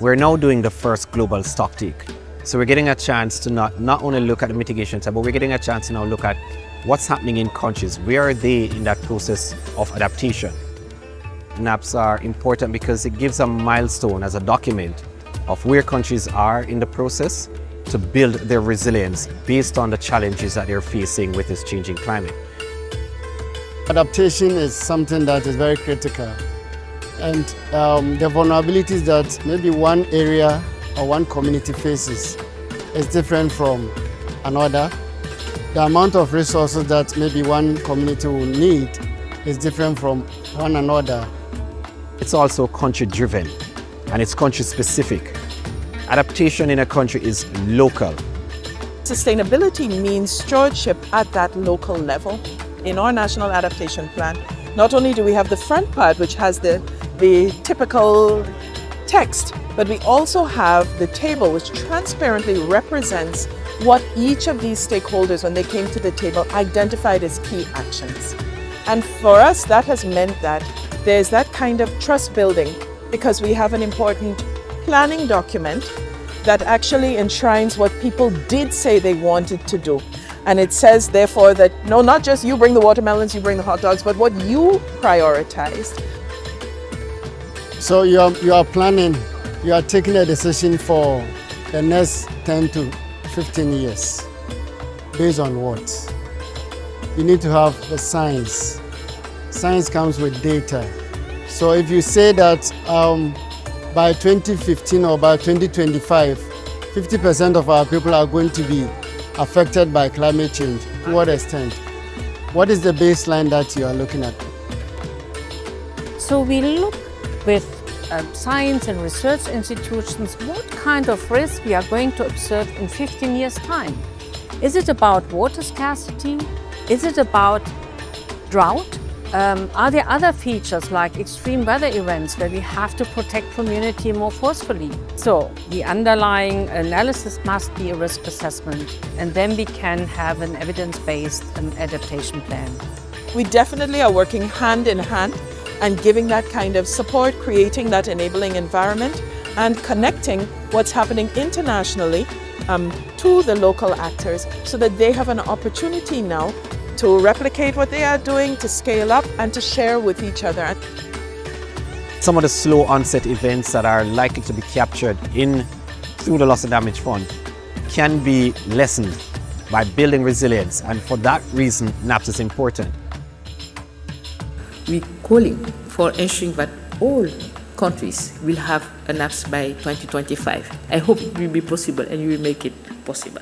We're now doing the first global stocktake. So we're getting a chance to not only look at the mitigation side, but we're getting a chance to now look at what's happening in countries. Where are they in that process of adaptation? NAPs are important because it gives a milestone as a document of where countries are in the process to build their resilience based on the challenges that they're facing with this changing climate. Adaptation is something that is very critical, and the vulnerabilities that maybe one area or one community faces is different from another. The amount of resources that maybe one community will need is different from one another. It's also country-driven and it's country-specific. Adaptation in a country is local. Sustainability means stewardship at that local level. In our National Adaptation Plan, not only do we have the front part, which has the typical text, but we also have the table, which transparently represents what each of these stakeholders, when they came to the table, identified as key actions. And for us, that has meant that there's that kind of trust building, because we have an important planning document that actually enshrines what people did say they wanted to do. And it says, therefore, that no, not just you bring the watermelons, you bring the hot dogs, but what you prioritized. So you are planning, you are taking a decision for the next 10 to 15 years. Based on what? You need to have the science. Science comes with data. So if you say that by 2015 or by 2025, 50% of our people are going to be affected by climate change, to what extent? What is the baseline that you are looking at? So we look with science and research institutions what kind of risk we are going to observe in 15 years' time. Is it about water scarcity? Is it about drought? Are there other features like extreme weather events where we have to protect community more forcefully? So the underlying analysis must be a risk assessment, and then we can have an evidence-based adaptation plan. We definitely are working hand in hand and giving that kind of support, creating that enabling environment and connecting what's happening internationally to the local actors so that they have an opportunity now to replicate what they are doing, to scale up and to share with each other. Some of the slow onset events that are likely to be captured through the loss and damage fund can be lessened by building resilience, and for that reason NAPs is important. We're calling for ensuring that all countries will have a NAPs by 2025. I hope it will be possible and you will make it possible.